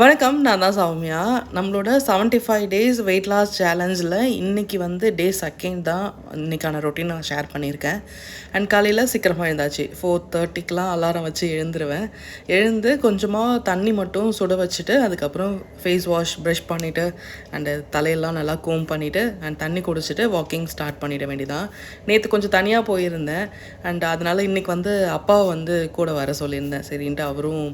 வணக்கம். நான் தான் சௌமியா. நம்மளோட 75 டேஸ் வெயிட் லாஸ் சேலஞ்சில இன்னைக்கு வந்து டே 2 தான் இன்னைக்கான ரொட்டீன் நான் ஷேர் பண்ணியிருக்கேன். அண்ட் காலையில் சீக்கிரமாக எழுந்தாச்சு. 4:30க்கெலாம் அலாரம் வச்சு எழுந்துருவேன். எழுந்து கொஞ்சமாக தண்ணி மட்டும் சுட வச்சுட்டு, அதுக்கப்புறம் ஃபேஸ் வாஷ், ப்ரஷ் பண்ணிவிட்டு, அண்டு தலையெல்லாம் நல்லா கோம் பண்ணிவிட்டு, அண்ட் தண்ணி குடிச்சிட்டு வாக்கிங் ஸ்டார்ட் பண்ணிட வேண்டியதான். நேற்று கொஞ்சம் தனியாக போயிருந்தேன். அண்ட் அதனால் இன்றைக்கி வந்து அப்பாவை வந்து கூட வர சொல்லியிருந்தேன். சரின்ட்டு அவரும்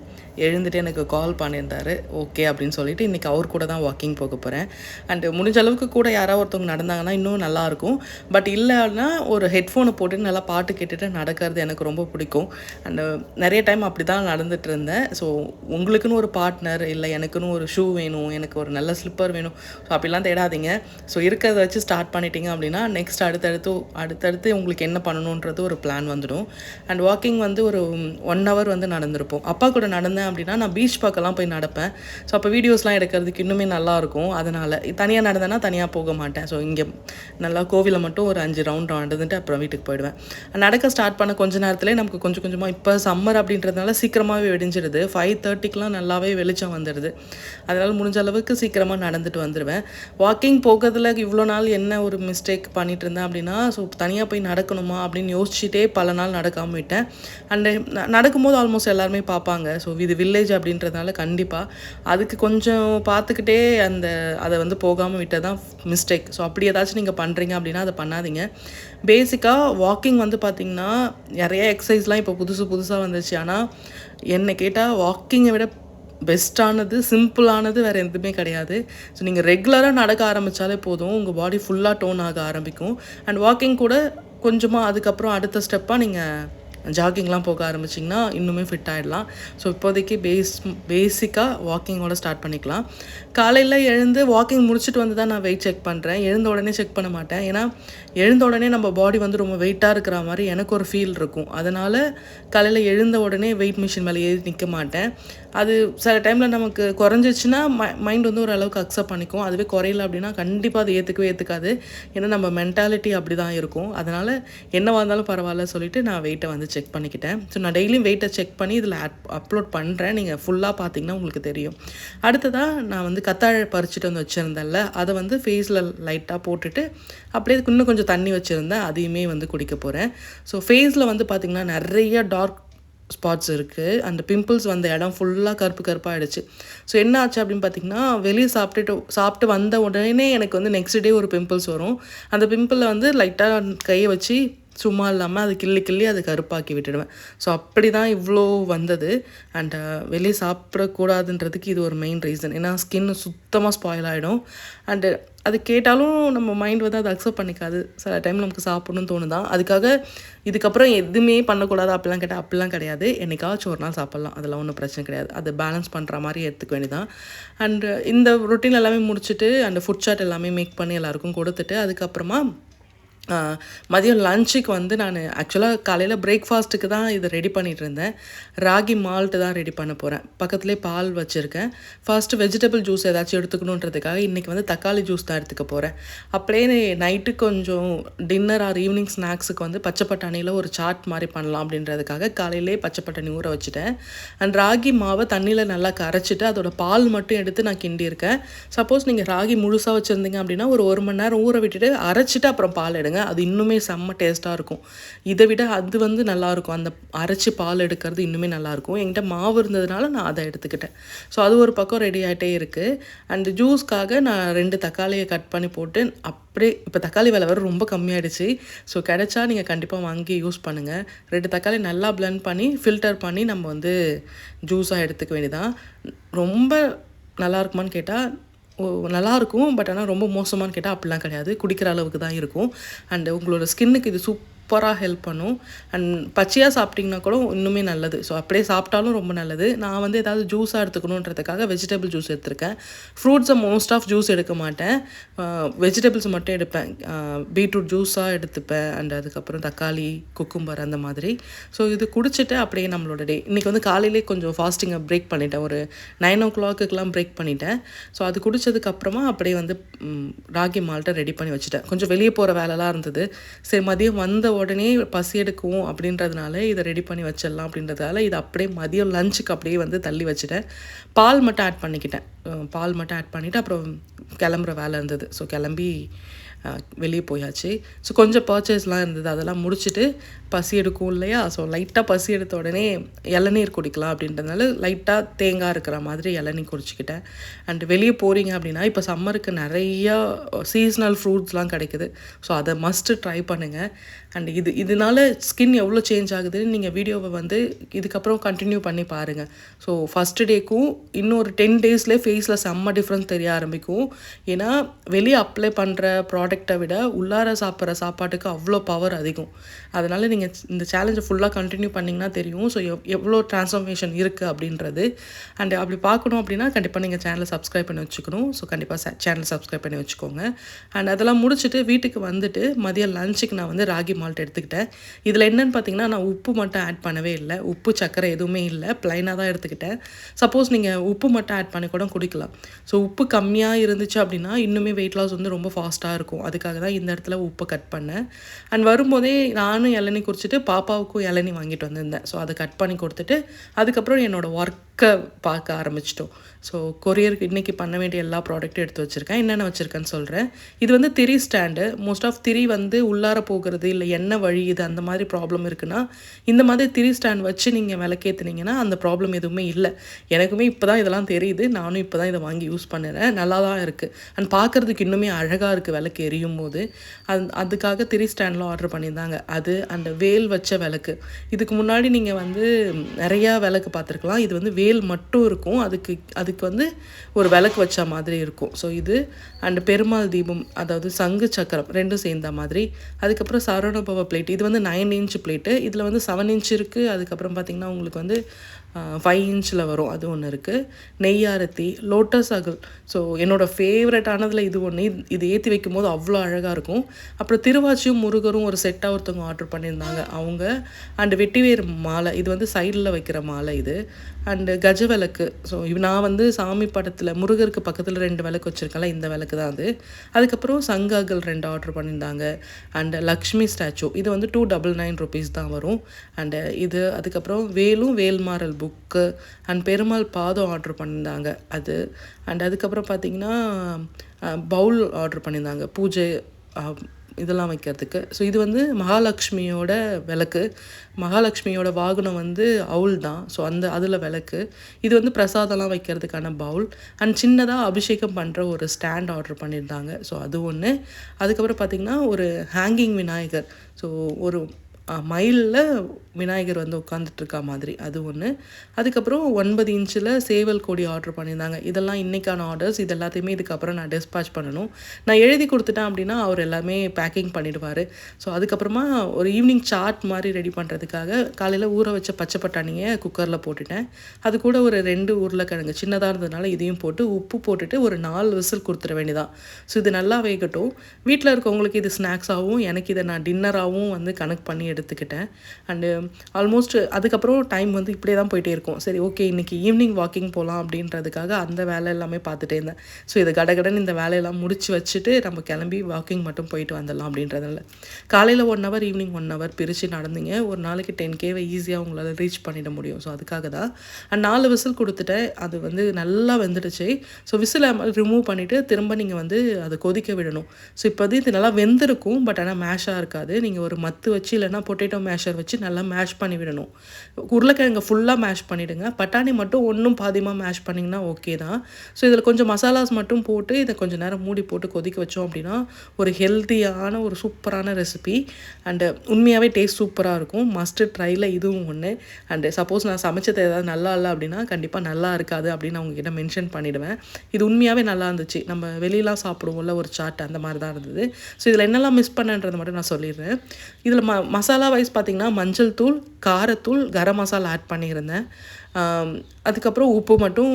எழுந்துட்டு எனக்கு கால் பண்ணியிருந்தார். ஓகே அப்படின்னு சொல்லிட்டு இன்றைக்கி அவர் கூட தான் வாக்கிங் போக போகிறேன். அண்டு முடிஞ்ச அளவுக்கு கூட யாராவது ஒருத்தவங்க நடந்தாங்கன்னா இன்னும் நல்லாயிருக்கும். பட் இல்லைன்னா ஒரு ஹெட்ஃபோனை போட்டுட்டு நல்லா பாட்டு கேட்டுட்டு நடக்கிறது எனக்கு ரொம்ப பிடிக்கும். அண்டு நிறைய டைம் அப்படி தான் நடந்துகிட்டு இருந்தேன். ஸோ உங்களுக்குன்னு ஒரு பார்ட்னர், இல்லை எனக்குன்னு ஒரு ஷூ வேணும், எனக்கு ஒரு நல்ல ஸ்லிப்பர் வேணும், ஸோ அப்படிலாம் தேடாதீங்க. ஸோ இருக்கிறத வச்சு ஸ்டார்ட் பண்ணிட்டீங்க அப்படின்னா நெக்ஸ்ட் அடுத்தடுத்து உங்களுக்கு என்ன பண்ணணுன்றது ஒரு பிளான் வந்துடும். அண்ட் வாக்கிங் வந்து ஒரு 1 hour வந்து நடந்திருப்போம். அப்பா கூட நடந்தேன் அப்படின்னா நான் பீச் பக்கம்லாம் போய் நடப்பேன். ஸோ அப்போ வீடியோஸ்லாம் எடுக்கிறதுக்கு இன்னுமே நல்லாயிருக்கும். அதனால் தனியாக நடந்தேன்னா தனியாக போக மாட்டேன். ஸோ இங்கே நல்லா கோவிலில் மட்டும் ஒரு 5 ரவுண்ட் நடந்துட்டு அப்புறம் வீட்டுக்கு போயிடுவேன். நடக்க ஸ்டார்ட் பண்ண கொஞ்ச நேரத்துலேயே நமக்கு கொஞ்சம் கொஞ்சமாக இப்போ சம்மர் அப்படின்றதுனால சீக்கிரமாகவே வெடிஞ்சிடுது. 5:30க்கெலாம் நல்லாவே வெளிச்சம் வந்துடுது. அதனால் முடிஞ்ச அளவுக்கு சீக்கிரமாக நடந்துட்டு வந்துடுவேன். வாக்கிங் போகிறதுல இவ்வளோ நாள் என்ன ஒரு மிஸ்டேக் பண்ணிகிட்டு இருந்தேன் அப்படின்னா, ஸோ தனியாக போய் நடக்கணுமா அப்படின்னு யோசிச்சுட்டே பல நாள் நடக்காமல் விட்டேன். அண்டு நடக்கும்போது ஆல்மோஸ்ட் எல்லாருமே பார்ப்பாங்க. ஸோ இது வில்லேஜ் அப்படின்றதுனால கண்டிப்பாக அதுக்கு கொஞ்சம் பார்த்துக்கிட்டே அதை வந்து போகாமல் விட்டது தான் மிஸ்டேக். ஸோ அப்படி ஏதாச்சும் நீங்கள் பண்ணுறீங்க அப்படின்னா அதை பண்ணாதீங்க. பேசிக்காக வாக்கிங் வந்து பார்த்திங்கன்னா நிறைய எக்ஸசைஸ்லாம் இப்போ புதுசாக வந்துச்சு. ஆனால் என்னை கேட்டால் வாக்கிங்கை விட பெஸ்ட்டானது, சிம்பிளானது வேறு எதுவுமே கிடையாது. ஸோ நீங்கள் ரெகுலராக நடக்க ஆரம்பித்தாலே போதும், உங்கள் பாடி ஃபுல்லாக டோன் ஆக ஆரம்பிக்கும். அண்ட் வாக்கிங் கூட கொஞ்சமாக அதுக்கப்புறம் அடுத்த ஸ்டெப்பாக நீங்கள் ஜாகிங்லாம் போக ஆரம்பிச்சிங்கன்னா இன்னுமே ஃபிட் ஆகிடலாம். ஸோ இப்போதைக்கு பேசிக்காக வாக்கிங்கோட ஸ்டார்ட் பண்ணிக்கலாம். காலையில் எழுந்து வாக்கிங் முடிச்சுட்டு வந்து தான் நான் வெயிட் செக் பண்ணுறேன். எழுந்த உடனே செக் பண்ண மாட்டேன். ஏன்னா எழுந்த உடனே நம்ம பாடி வந்து ரொம்ப வெயிட்டாக இருக்கிற மாதிரி எனக்கு ஒரு ஃபீல் இருக்கும். அதனால் காலையில் எழுந்த உடனே வெயிட் மிஷின் மேலே ஏறி நிற்க மாட்டேன். அது சில டைமில் நமக்கு குறைஞ்சிச்சுன்னா மைண்ட் வந்து ஓரளவுக்கு அக்செப்ட் பண்ணிக்கும். அதுவே குறையல அப்படின்னா கண்டிப்பாக அது ஏற்றுக்காது. ஏன்னா நம்ம மென்டாலிட்டி அப்படி தான் இருக்கும். அதனால் என்னவாக இருந்தாலும் பரவாயில்ல சொல்லிவிட்டு நான் வெயிட்டை வந்து செக் பண்ணிக்கிட்டேன். ஸோ நான் டெய்லியும் வெயிட்டை செக் பண்ணி இதில் அப்லோட் பண்ணுறேன். நீங்கள் ஃபுல்லாக பார்த்தீங்கன்னா உங்களுக்கு தெரியும். அடுத்ததாக நான் வந்து கத்தாழை பறிச்சுட்டு வந்து வச்சுருந்தேன்ல, அதை வந்து ஃபேஸில் லைட்டாக போட்டுட்டு அப்படியே இன்னும் கொஞ்சம் தண்ணி வச்சுருந்தேன், அதையுமே வந்து குடிக்க போகிறேன். ஸோ ஃபேஸில் வந்து பார்த்திங்கன்னா நிறைய டார்க் ஸ்பாட்ஸ் இருக்குது. அந்த பிம்பிள்ஸ் வந்த இடம் ஃபுல்லாக கருப்பாகிடுச்சு. ஸோ என்ன ஆச்சு அப்படின்னு பார்த்திங்கன்னா, வெளியே சாப்பிட்டு வந்த உடனே எனக்கு வந்து நெக்ஸ்ட் டே ஒரு பிம்பிள்ஸ் வரும். அந்த பிம்பிளில் வந்து லைட்டாக கையை வச்சு சும்மா இல்லாமல் அது கிள்ளி அது கருப்பாக்கி விட்டுடுவேன். ஸோ அப்படி தான் இவ்வளோ வந்தது. அண்ட் வெளியே சாப்பிடக்கூடாதுன்றதுக்கு இது ஒரு மெயின் ரீசன். ஏன்னா ஸ்கின் சுத்தமாக ஸ்பாயில் ஆகிடும். அண்டு அது கேட்டாலும் நம்ம மைண்ட் வந்து அதை அக்செப்ட் பண்ணிக்காது. சில டைம் நமக்கு சாப்பிடணும்னு தோணுதான். அதுக்காக இதுக்கப்புறம் எதுவுமே பண்ணக்கூடாது அப்படிலாம் கேட்டால் அப்படிலாம் கிடையாது. என்னைக்காச்சும் ஒரு நாள் சாப்பிட்லாம், அதெல்லாம் ஒன்றும் பிரச்சனை கிடையாது. அதை பேலன்ஸ் பண்ணுற மாதிரி எடுத்துக்க வேண்டியதான். அண்டு இந்த ரொட்டீன் எல்லாமே முடிச்சுட்டு அந்த ஃபுட் சார்ட் எல்லாமே மேக் பண்ணி எல்லாேருக்கும் கொடுத்துட்டு அதுக்கப்புறமா மதியம் லஞ்சுக்கு வந்து நான் ஆக்சுவலாக காலையில் பிரேக்ஃபாஸ்ட்டுக்கு தான் இதை ரெடி பண்ணிகிட்டு இருந்தேன். ராகி மால்ட்டு தான் ரெடி பண்ண போகிறேன். பக்கத்துலேயே பால் வச்சுருக்கேன். ஃபர்ஸ்ட்டு வெஜிடபிள் ஜூஸ் ஏதாச்சும் எடுத்துக்கணுன்றதுக்காக இன்றைக்கி வந்து தக்காளி ஜூஸ் தான் எடுத்துக்க போகிறேன். அப்படியே நைட்டு கொஞ்சம் டின்னர் ஆர் ஈவினிங் ஸ்நாக்ஸுக்கு வந்து பச்சை பட்டாணியில் ஒரு சாட் மாதிரி பண்ணலாம் அப்படின்றதுக்காக காலையிலே பச்சை பட்டாணி ஊற வச்சுட்டேன். அண்ட் ராகி மாவை தண்ணியில் நல்லா கரைச்சிட்டு அதோட பால் மட்டும் எடுத்து நான் கிண்டியிருக்கேன். சப்போஸ் நீங்கள் ராகி முழுசாக வச்சுருந்தீங்க அப்படின்னா ஒரு மணி நேரம் ஊற விட்டுட்டு அரைச்சிட்டு அப்புறம் பால் எடுங்க. அது இன்னுமே செம்ம டேஸ்ட்டாக இருக்கும். இதை விட அது வந்து நல்லாயிருக்கும். அந்த அரைச்சி பால் எடுக்கிறது இன்னுமே நல்லாயிருக்கும். என்கிட்ட மாவு இருந்ததுனால நான் அதை எடுத்துக்கிட்டேன். ஸோ அது ஒரு பக்கம் ரெடி ஆகிட்டே இருக்குது. அண்ட் ஜூஸ்க்காக நான் 2 தக்காளியை கட் பண்ணி போட்டு அப்படியே இப்போ தக்காளி விலை வேறு ரொம்ப கம்மியாகிடுச்சு. ஸோ கிடைச்சா நீங்கள் கண்டிப்பாக வாங்கி யூஸ் பண்ணுங்கள். 2 தக்காளி நல்லா பிளெண்ட் பண்ணி ஃபில்டர் பண்ணி நம்ம வந்து ஜூஸாக எடுத்துக்க வேண்டியதான். ரொம்ப நல்லா இருக்குமான்னு கேட்டால் நல்லாயிருக்கும். பட் ஆனால் ரொம்ப மோசமானு கேட்டால் அப்படிலாம் கிடையாது. குடிக்கிற அளவுக்கு தான் இருக்கும். அண்டு உங்களோட ஸ்கின்னுக்கு இது சூப்பராக ஹெல்ப் பண்ணும். அண்ட் பச்சையாக சாப்பிட்டிங்கன்னா கூட இன்னுமே நல்லது. ஸோ அப்படியே சாப்பிட்டாலும் ரொம்ப நல்லது. நான் வந்து ஏதாவது ஜூஸாக எடுத்துக்கணுன்றதுக்காக வெஜிடபிள் ஜூஸ் எடுத்திருக்கேன். ஃப்ரூட்ஸை மோஸ்ட் ஆஃப் ஜூஸ் எடுக்க மாட்டேன். வெஜிடபிள்ஸ் மட்டும் எடுப்பேன். பீட்ரூட் ஜூஸாக எடுத்துப்பேன். அண்ட் அதுக்கப்புறம் தக்காளி, குக்கும்பர் அந்த மாதிரி. ஸோ இது குடிச்சிட்டு அப்படியே நம்மளோட டே இன்றைக்கி வந்து காலையிலே கொஞ்சம் ஃபாஸ்டிங்கை பிரேக் பண்ணிட்டேன். ஒரு 9 o'clock பிரேக் பண்ணிட்டேன். ஸோ அது குடித்ததுக்கப்புறமா அப்படியே வந்து ராகி மால்ட்டை ரெடி பண்ணி வச்சுட்டேன். கொஞ்சம் வெளியே போகிற வேலைலாம் இருந்தது. சரி மதியம் வந்த உடனே பசி எடுக்கும் அப்படின்றதுனால இதை ரெடி பண்ணி வச்சிடலாம் அப்படின்றதால இதை அப்படியே மதியம் லஞ்சுக்கு அப்படியே வந்து தள்ளி வச்சுட்டேன். பால் மட்டும் ஆட் பண்ணிக்கிட்டேன். பால் மட்டும் ஆட் பண்ணிவிட்டு அப்புறம் கிளம்புற வேலை இருந்தது. ஸோ கிளம்பி வெளியே போயாச்சு. ஸோ கொஞ்சம் பர்ச்சேஸ்லாம் இருந்தது, அதெல்லாம் முடிச்சுட்டு பசி எடுக்கும் இல்லையா, ஸோ லைட்டாக பசி எடுத்த உடனே இளநீர் குடிக்கலாம் அப்படின்றதுனால லைட்டாக தேங்காய் இருக்கிற மாதிரி இளநீர் குடிச்சிக்கிட்டேன். அண்ட் வெளியே போகிறீங்க அப்படின்னா இப்போ சம்மருக்கு நிறையா சீஸ்னல் ஃப்ரூட்ஸ்லாம் கிடைக்குது. ஸோ அதை மஸ்ட்டு ட்ரை பண்ணுங்கள். அண்ட் இதனால ஸ்கின் எவ்வளோ சேஞ்ச் ஆகுதுன்னு நீங்கள் வீடியோவை வந்து இதுக்கப்புறம் கண்டினியூ பண்ணி பாருங்கள். ஸோ ஃபஸ்ட்டு டேக்கும் இன்னொரு 10 டேஸ்லேயே ஃபேஸில் செம்ம டிஃப்ரென்ஸ் தெரிய ஆரம்பிக்கும். ஏன்னா வெளியே அப்ளை பண்ணுற ப்ராடக்டை விட உள்ளார சாப்பிட்ற சாப்பாட்டுக்கு அவ்வளோ பவர் அதிகம். அதனால் நீங்கள் இந்த சேலஞ்சை ஃபுல்லாக கண்டினியூ பண்ணிங்கன்னா தெரியும் ஸோ எவ்வளோ ட்ரான்ஸ்ஃபர்மேஷன் இருக்குது அப்படின்றது. அண்ட் அப்படி பார்க்கணும் அப்படின்னா கண்டிப்பாக நீங்கள் சேனலை சப்ஸ்கிரைப் பண்ணி வச்சுக்கணும். ஸோ கண்டிப்பாக சேனலை சப்ஸ்கிரைப் பண்ணி வச்சுக்கோங்க. அண்ட் அதெல்லாம் முடிச்சுட்டு வீட்டுக்கு வந்துட்டு மதியம் லஞ்சுக்கு நான் வந்து ராகி மால்ட் எடுத்துக்கிட்டேன். இதில் என்னென்னு பார்த்தீங்கன்னா நான் உப்பு மட்டும் ஆட் பண்ணவே இல்லை. உப்பு சர்க்கரை எதுவுமே இல்லை, ப்ளைனாக தான் எடுத்துக்கிட்டேன். சப்போஸ் நீங்கள் உப்பு மட்டும் ஆட் பண்ணி கூட குடிக்கலாம். ஸோ உப்பு கம்மியாக இருந்துச்சு அப்படின்னா இன்னுமே வெயிட் லாஸ் வந்து ரொம்ப ஃபாஸ்ட்டாக இருக்கும். அதுக்காக தான் இந்த இடத்துல உப்பு கட் பண்ணேன். அண்ட் வரும்போதே நானும் இளநீ குடிச்சிட்டு பாப்பாவுக்கும் இளநீ வாங்கிட்டு வந்திருந்தேன். ஸோ அதை கட் பண்ணி கொடுத்துட்டு அதுக்கப்புறம் என்னோடய ஒர்க்கை பார்க்க ஆரம்பிச்சிட்டோம். ஸோ கொரியருக்கு இன்றைக்கி பண்ண வேண்டிய எல்லா ப்ராடக்ட்டும் எடுத்து வச்சுருக்கேன். என்னென்ன வச்சுருக்கேன்னு சொல்கிறேன். இது வந்து திரி ஸ்டாண்டு. மோஸ்ட் ஆஃப் திரி வந்து உள்ளார போகிறது இல்லை எண்ணெய் வழியுது அந்த மாதிரி ப்ராப்ளம் இருக்குன்னா இந்த மாதிரி திரி ஸ்டாண்ட் வச்சு நீங்கள் விளக்கேற்றுனீங்கன்னா அந்த ப்ராப்ளம் எதுவுமே இல்லை. எனக்குமே இப்போ தான் இதெல்லாம் தெரியுது. நானும் இப்போ தான் இதை வாங்கி யூஸ் பண்ணுறேன். நல்லா தான் இருக்குது. அண்ட் பார்க்குறதுக்கு இன்னுமே அழகாக இருக்குது விளக்கு எரியும் போது. அதுக்காக திரி ஸ்டாண்டில் ஆர்டர் பண்ணியிருந்தாங்க. அது அந்த வேல் வச்ச விளக்கு. இதுக்கு முன்னாடி நீங்கள் வந்து நிறையா விளக்கு பார்த்துருக்கலாம். இது வந்து வேல் மட்டும் இருக்கும். அதுக்கு வந்து ஒரு விளக்கு வச்ச மாதிரி இருக்கும். ஸோ இது அண்ட் பெருமாள் தீபம், அதாவது சங்கு சக்கரம் ரெண்டும் சேர்ந்த மாதிரி. அதுக்கப்புறம் சரவணபவ பிளேட். இது வந்து 9 இன்ச் பிளேட்டு. இதில் வந்து 7 இன்ச் இருக்குது. அதுக்கப்புறம் பார்த்திங்கன்னா உங்களுக்கு வந்து 5 இன்ச்சில் வரும். அது ஒன்று இருக்குது. நெய்யாரத்தி, லோட்டஸ் அகல். ஸோ என்னோடய ஃபேவரட்டானதில் இது ஒன்று. இது ஏற்றி வைக்கும் போது அவ்வளோ அழகாக இருக்கும். அப்புறம் திருவாச்சியும் முருகரும் ஒரு செட்டாக ஒருத்தவங்க ஆர்டர் பண்ணியிருந்தாங்க அவங்க. அண்டு வெட்டிவேர் மாலை. இது வந்து சைடில் வைக்கிற மாலை இது. அண்டு கஜ விளக்கு. ஸோ நான் வந்து சாமி படத்தில் முருகருக்கு பக்கத்தில் 2 விளக்கு வச்சுருக்கேன்ல, இந்த விளக்கு தான் அது. அதுக்கப்புறம் சங்காகல் 2 ஆர்டர் பண்ணியிருந்தாங்க. And Lakshmi statue. இது வந்து 299 ருபீஸ் தான் வரும். அண்டு இது அதுக்கப்புறம் வேல்மாறல் புக்கு அண்ட் பெருமாள் பாதம் ஆர்டர் பண்ணியிருந்தாங்க அது. அண்ட் அதுக்கப்புறம் பார்த்திங்கன்னா பவுல் ஆர்டர் பண்ணியிருந்தாங்க பூஜை இதெல்லாம் வைக்கிறதுக்கு. ஸோ இது வந்து மகாலட்சுமியோட விளக்கு. மகாலட்சுமியோட வாகனம் வந்து அவுல் தான். ஸோ அதில் விளக்கு. இது வந்து பிரசாதம்லாம் வைக்கிறதுக்கான பவுல். அண்ட் சின்னதாக அபிஷேகம் பண்ணுற ஒரு ஸ்டாண்ட் ஆர்டர் பண்ணியிருந்தாங்க. ஸோ அது ஒன்று. அதுக்கப்புறம் பார்த்திங்கன்னா ஒரு ஹேங்கிங் விநாயகர். ஸோ ஒரு மயிலில் விநாயகர் வந்து உட்காந்துட்ருக்கா மாதிரி அது ஒன்று. அதுக்கப்புறம் 9 இன்ச்சில் சேவல் கொடி ஆர்டர் பண்ணியிருந்தாங்க. இதெல்லாம் இன்றைக்கான ஆர்டர்ஸ். இது எல்லாத்தையுமே இதுக்கப்புறம் நான் டிஸ்பேச் பண்ணணும். நான் எழுதி கொடுத்துட்டேன் அப்படின்னா அவர் எல்லாமே பேக்கிங் பண்ணிவிடுவார். ஸோ அதுக்கப்புறமா ஒரு ஈவினிங் சாட் மாதிரி ரெடி பண்ணுறதுக்காக காலையில் ஊற வச்ச பச்சை பட்டாணியை குக்கரில் போட்டுட்டேன். அது கூட ஒரு 2 உருளைக்கிழங்கு சின்னதாக இருந்ததுனால இதையும் போட்டு உப்பு போட்டுட்டு ஒரு 4 விசில் கொடுத்துட வேண்டியதான். ஸோ இது நல்லா வேகட்டும். வீட்டில் இருக்கவங்களுக்கு இது ஸ்நாக்ஸாகவும் எனக்கு இதை நான் டின்னராகவும் வந்து கனெக்ட் பண்ணி எடுத்துக்கிட்டேன். அண்டு ஆல்மோஸ்ட் அதுக்கப்புறம் டைம் வந்து இப்படியே தான் போயிட்டே இருக்கும். சரி ஓகே இன்றைக்கி ஈவினிங் வாக்கிங் போகலாம் அப்படின்றதுக்காக அந்த வேலை எல்லாமே பார்த்துட்டே இருந்தேன். ஸோ இதை கடகடன் இந்த வேலையெல்லாம் முடிச்சு வச்சுட்டு நம்ம கிளம்பி வாக்கிங் மட்டும் போயிட்டு வந்துடலாம் அப்படின்றதுனால காலையில் 1 ஹவர் ஈவினிங் 1 ஹவர் பிரித்து நடந்தீங்க ஒரு நாளைக்கு 10K ஈஸியாக உங்களால் ரீச் பண்ணிட முடியும். ஸோ அதுக்காக தான் 4 விசில் கொடுத்துட்டேன். அது வந்து நல்லா வெந்துடுச்சு. ஸோ விசில் ரிமூவ் பண்ணிவிட்டு திரும்ப நீங்கள் வந்து அதை கொதிக்க விடணும். ஸோ இப்போ வந்து இது நல்லா வெந்திருக்கும். பட் ஆனால் மேஷாக இருக்காது. நீங்கள் ஒரு மத்து வச்சு இல்லைனா பொட்டேட்டோ மேஷர் வச்சு நல்லா மேஷ் பண்ணி விடணும். உருளைக்கிழங்கு ஃபுல்லாக மேஷ் பண்ணிவிடுங்க. பட்டாணி மட்டும் ஒன்றும் பாதியமாக மேஷ் பண்ணிங்கன்னா ஓகே தான். ஸோ இதில் கொஞ்சம் மசாலாஸ் மட்டும் போட்டு இதை கொஞ்சம் நேரம் மூடி போட்டு கொதிக்க வச்சோம் அப்படின்னா ஒரு ஹெல்த்தியான ஒரு சூப்பரான ரெசிபி. அண்டு உண்மையாகவே டேஸ்ட் சூப்பராக இருக்கும். மஸ்ட்டு ட்ரையில் இதுவும் ஒன்று. அண்டு சப்போஸ் நான் சமைச்சது ஏதாவது நல்லா இல்லை அப்படின்னா கண்டிப்பாக நல்லா இருக்காது அப்படின்னு அவங்கக்கிட்ட மென்ஷன் பண்ணிவிடுவேன். இது உண்மையாகவே நல்லா இருந்துச்சு. நம்ம வெளியெலாம் சாப்பிடுவோம்ல ஒரு சாட் அந்த மாதிரி தான் இருந்தது. ஸோ இதில் என்னெல்லாம் மிஸ் பண்ணன்றதை மட்டும் நான் சொல்லிடுறேன். இதில் மசாலா வைஸ் பார்த்திங்கன்னா மஞ்சள் தூள், காரத்தூள், கரம் மசாலா ஆட் பண்ணியிருந்தேன். அதுக்கப்புறம் உப்பு மட்டும்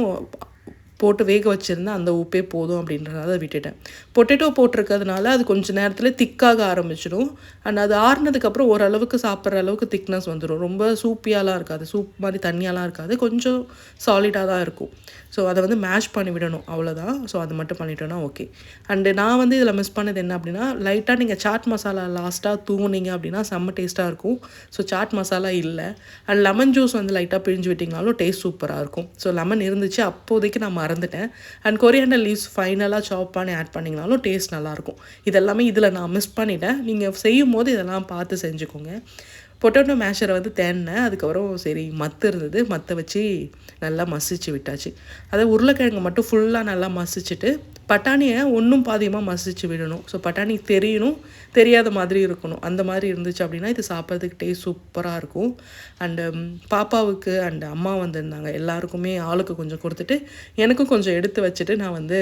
போட்டு வேக வச்சுருந்தேன். அந்த உப்பே போதும் அப்படின்றத விட்டுட்டேன். பொட்டேட்டோ போட்டிருக்கிறதுனால அது கொஞ்சம் நேரத்தில் திக்காக ஆரம்பிச்சிடும். அண்ட் அது ஆறுனதுக்கப்புறம் ஓரளவுக்கு சாப்பிட்ற அளவுக்கு திக்னஸ் வந்துடும். ரொம்ப சூப்பியாலாம் இருக்காது, சூப் மாதிரி தண்ணியாலாம் இருக்காது, கொஞ்சம் சாலிடாக தான் இருக்கும். ஸோ அதை வந்து மேஷ் பண்ணி விடணும் அவ்வளோதான். ஸோ அது மட்டும் பண்ணிட்டோன்னா ஓகே. அண்டு நான் வந்து இதில் மிஸ் பண்ணது என்ன அப்படின்னா, லைட்டாக நீங்கள் சாட் மசாலா லாஸ்ட்டாக தூங்குனீங்க அப்படின்னா செம்ம டேஸ்ட்டாக இருக்கும். ஸோ சாட் மசாலா இல்லை. அண்ட் லெமன் ஜூஸ் வந்து லைட்டாக பிழிஞ்சு விட்டிங்கனாலும் டேஸ்ட் சூப்பராக இருக்கும். ஸோ லெமன் இருந்துச்சு, அப்போதைக்கு நான் மறந்துட்டேன். அண்ட் கொரியாண்டர் லீவ்ஸ் ஃபைனலாக சாப் பண்ணி ஆட் பண்ணிங்கனாலும் டேஸ்ட் நல்லாயிருக்கும். இதெல்லாமே இதில் நான் மிஸ் பண்ணிட்டேன். நீங்கள் செய்யும் போது இதெல்லாம் பார்த்து செஞ்சுக்கோங்க. பொட்டேட்டோ மேஷரை வந்து தேடினேன். அதுக்கப்புறம் சரி மத்து இருந்தது, மற்ற வச்சு நல்லா மசிச்சு விட்டாச்சு. அதை உருளைக்கிழங்கு மட்டும் ஃபுல்லாக நல்லா மசிச்சுட்டு பட்டாணியை ஒன்றும் பாதியமாக மசிச்சு விடணும். ஸோ பட்டாணி தெரியணும், தெரியாத மாதிரி இருக்கணும். அந்த மாதிரி இருந்துச்சு அப்படின்னா இது சாப்பிட்றதுக்கு டேஸ்ட் சூப்பராக இருக்கும். அண்டு பாப்பாவுக்கு அண்டு அம்மா வந்திருந்தாங்க, எல்லாருக்குமே ஆளுக்கு கொஞ்சம் கொடுத்துட்டு எனக்கும் கொஞ்சம் எடுத்து வச்சுட்டு நான் வந்து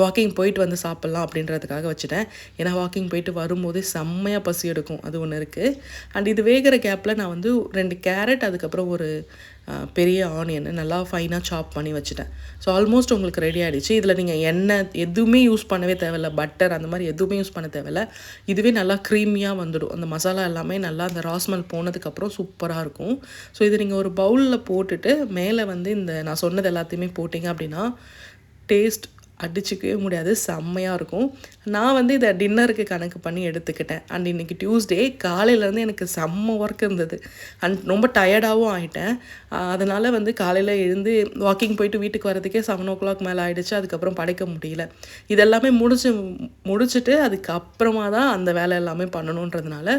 வாக்கிங் போயிட்டு வந்து சாப்பிட்லாம் அப்படின்றதுக்காக வச்சுட்டேன். ஏன்னா வாக்கிங் போயிட்டு வரும்போதே செம்மையாக பசி எடுக்கும், அது ஒன்று இருக்குது. அண்ட் இது வேகிற கேப்பில் நான் வந்து 2 கேரட் அதுக்கப்புறம் ஒரு பெரிய ஆனியன் நல்லா ஃபைனாக சாப் பண்ணி வச்சுட்டேன். ஸோ ஆல்மோஸ்ட் உங்களுக்கு ரெடி ஆகிடுச்சு. இதில் நீங்கள் எண்ணெய் எதுவுமே யூஸ் பண்ணவே தேவையில்ல, பட்டர் அந்த மாதிரி எதுவுமே யூஸ் பண்ண தேவையில்ல. இதுவே நல்லா க்ரீமியாக வந்துடும். அந்த மசாலா எல்லாமே நல்லா அந்த ராஸ்மல் போனதுக்கப்புறம் சூப்பராக இருக்கும். ஸோ இது நீங்கள் ஒரு பவுலில் போட்டுட்டு மேலே வந்து இந்த நான் சொன்னது எல்லாத்தையுமே போட்டிங்க அப்படின்னா டேஸ்ட் அடிச்சிக்கவே முடியாது, செம்மையாக இருக்கும். நான் வந்து இதை டின்னருக்கு கணக்கு பண்ணி எடுத்துக்கிட்டேன். அண்ட் இன்றைக்கி டியூஸ்டே காலையிலேருந்து எனக்கு செம்ம ஒர்க் இருந்தது. அண்ட் ரொம்ப டயர்டாகவும் ஆகிட்டேன். அதனால் வந்து காலையில் எழுந்து வாக்கிங் போயிட்டு வீட்டுக்கு வரதுக்கே 7 o'clock மேலே ஆகிடுச்சு. அதுக்கப்புறம் படைக்க முடியல. இதெல்லாமே முடிச்சுட்டு அதுக்கப்புறமா தான் அந்த வேலை எல்லாமே பண்ணணுன்றதுனால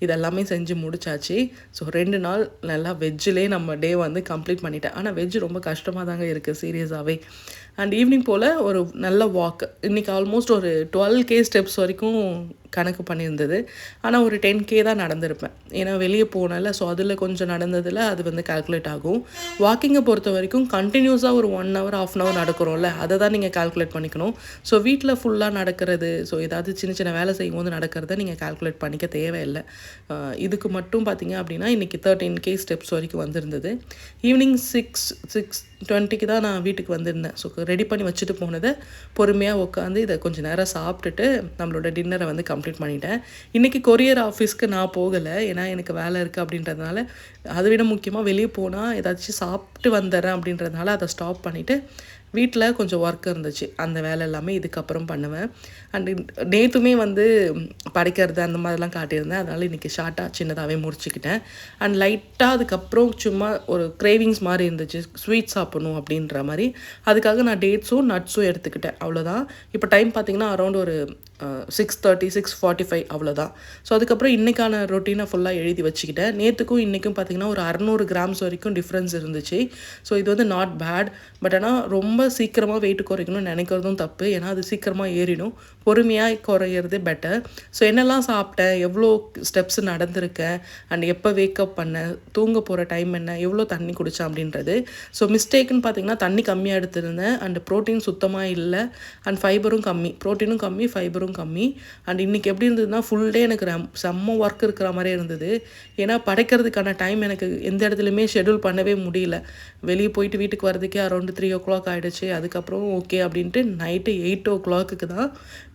இதெல்லாமே செஞ்சு முடிச்சாச்சு. ஸோ 2 நாள் நல்லா வெஜ்ஜிலே நம்ம டே வந்து கம்ப்ளீட் பண்ணிட்டேன். ஆனால் வெஜ் ரொம்ப கஷ்டமாக தாங்க இருக்குது சீரியஸாகவே. அண்ட் ஈவினிங் போல் ஒரு நல்ல வாக், இன்றைக்கி ஆல்மோஸ்ட் ஒரு 12K ஸ்டெப்ஸ் வரைக்கும் கணக்கு பண்ணியிருந்தது. ஆனால் ஒரு 10K தான் நடந்திருப்பேன், ஏன்னா வெளியே போனல. ஸோ அதில் கொஞ்சம் நடந்ததில் அது வந்து கால்குலேட் ஆகும். வாக்கிங்கை பொறுத்த வரைக்கும் கண்டினியூஸாக ஒரு 1 hour 1/2 hour நடக்கிறோம்ல, அதை தான் நீங்கள் கால்குலேட் பண்ணிக்கணும். ஸோ வீட்டில் ஃபுல்லாக நடக்கிறது, ஸோ ஏதாவது சின்ன சின்ன வேலை செய்யும் போது நடக்கிறத நீங்கள் கால்குலேட் பண்ணிக்க தேவையில்லை. இதுக்கு மட்டும் பார்த்தீங்க அப்படின்னா இன்றைக்கி 13K ஸ்டெப்ஸ் வரைக்கும் வந்திருந்தது. ஈவினிங் 6:20க்கு தான் நான் வீட்டுக்கு வந்திருந்தேன். ஸோ ரெடி பண்ணி வச்சுட்டு போனதை பொறுமையாக உட்காந்து இதை கொஞ்சம் நேரம் சாப்பிட்டுட்டு நம்மளோட டின்னரை வந்து கம்ப்ளீட் பண்ணிட்டேன். இன்றைக்கி கொரியர் ஆஃபீஸ்க்கு நான் போகலை, ஏன்னா எனக்கு வேலை இருக்குது அப்படின்றதுனால. அதை விட முக்கியமாக வெளியே போனால் ஏதாச்சும் சாப்பிட்டு வந்துடுறேன் அப்படின்றதுனால அதை ஸ்டாப் பண்ணிவிட்டு வீட்டில் கொஞ்சம் ஒர்க் இருந்துச்சு, அந்த வேலை எல்லாமே இதுக்கப்புறம் பண்ணுவேன். அண்டு நேற்றுமே வந்து படைக்கிறது அந்த மாதிரிலாம் காட்டியிருந்தேன். அதனால் இன்றைக்கி ஷார்ட்டாக சின்னதாகவே முடிச்சுக்கிட்டேன். அண்ட் லைட்டாக அதுக்கப்புறம் சும்மா ஒரு கிரேவிங்ஸ் மாதிரி இருந்துச்சு, ஸ்வீட் சாப்பிடணும் அப்படின்ற மாதிரி. அதுக்காக நான் டேட்ஸும் நட்ஸும் எடுத்துக்கிட்டேன், அவ்வளோதான். இப்போ டைம் பார்த்திங்கன்னா அரௌண்ட் ஒரு 6:30 6:45 அவ்வளோதான். ஸோ அதுக்கப்புறம் இன்றைக்கான ரொட்டீனை ஃபுல்லாக எழுதி வச்சுக்கிட்டேன். நேற்றுக்கும் இன்றைக்கும் பார்த்திங்கன்னா ஒரு 600 grams வரைக்கும் டிஃப்ரென்ஸ் இருந்துச்சு. ஸோ இது வந்து நாட் பேட். பட் ஆனால் ரொம்ப சீக்கிரமாக வெயிட் குறைக்கணும்னு நினைக்கிறதும் தப்பு, ஏன்னா அது சீக்கிரமாக ஏறிடும். பொறுமையாக குறையிறது பெட்டர். ஸோ என்னெல்லாம் சாப்பிட்டேன், எவ்வளோ ஸ்டெப்ஸ் நடந்திருக்கேன், அண்ட் எப்போ வேக்கப் பண்ணேன், தூங்க போகிற டைம் என்ன, எவ்வளோ தண்ணி குடித்தேன் அப்படின்றது. ஸோ மிஸ்டேக்குன்னு பார்த்திங்கன்னா தண்ணி கம்மியாக எடுத்துருந்தேன். அண்ட் ப்ரோட்டீன் சுத்தமாக இல்லை. அண்ட் ஃபைபரும் கம்மி, ப்ரோட்டீனும் கம்மி, ஃபைபரும் கம்மி. அண்ட் இன்றைக்கி எப்படி இருந்ததுன்னா ஃபுல் டே எனக்கு செம்ம ஒர்க் இருக்கிற மாதிரியே இருந்தது. ஏன்னா படைக்கிறதுக்கான டைம் எனக்கு எந்த இடத்துலையுமே ஷெடியூல் பண்ணவே முடியல. வெளியே போயிட்டு வீட்டுக்கு வரதுக்கே அரௌண்ட் 3 o'clock ஆகிடுச்சு. அதுக்கப்புறம் ஓகே அப்படின்ட்டு நைட்டு 8 o'clock தான்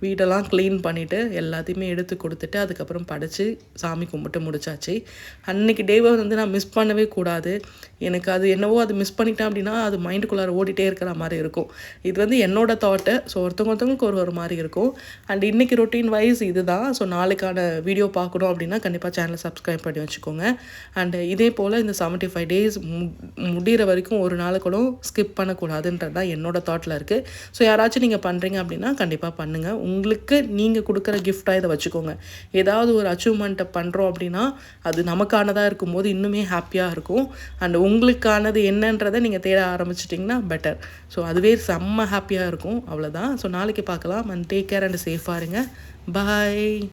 வீடெல்லாம் க்ளீன் பண்ணிவிட்டு எல்லாத்தையுமே எடுத்து கொடுத்துட்டு அதுக்கப்புறம் படைச்சி சாமி கும்பிட்டு முடிச்சாச்சு. அன்றைக்கி டேவை வந்து நான் மிஸ் பண்ணவே கூடாது. எனக்கு அது என்னவோ அது மிஸ் பண்ணிட்டேன் அப்படின்னா அது மைண்டுக்குள்ளார ஓடிட்டே இருக்கிற மாதிரி இருக்கும். இது வந்து என்னோடய தாட்டு. ஸோ ஒருத்தவங்களுக்கு ஒரு மாதிரி இருக்கும். அண்ட் இன்றைக்கி ரொட்டீன் வைஸ் இது தான். ஸோ நாளைக்கான வீடியோ பார்க்கணும் அப்படின்னா கண்டிப்பாக சேனலை சப்ஸ்கிரைப் பண்ணி வச்சுக்கோங்க. அண்டு இதே போல் இந்த 75 days முடிகிற வரைக்கும் ஒரு நாள் கூட ஸ்கிப் பண்ணக்கூடாதுன்றது தான் என்னோட தாட்டில் இருக்குது. ஸோ யாராச்சும் நீங்கள் பண்ணுறீங்க அப்படின்னா கண்டிப்பாக பண்ணுங்கள். உங்களுக்கு நீங்கள் கொடுக்குற கிஃப்டாக இதை வச்சுக்கோங்க. ஏதாவது ஒரு அச்சீவ்மெண்ட்டை பண்ணுறோம் அப்படின்னா அது நமக்கானதாக இருக்கும்போது இன்னுமே ஹாப்பியாக இருக்கும். அண்ட் உங்களுக்கானது என்னன்றதை நீங்கள் தேட ஆரம்பிச்சிட்டிங்கன்னா பெட்டர். ஸோ அதுவே செம்ம ஹாப்பியாக இருக்கும், அவ்வளோதான். ஸோ நாளைக்கு பார்க்கலாம். அண்ட் டேக் கேர் அண்ட் சேஃபாக இருங்க. பாய்.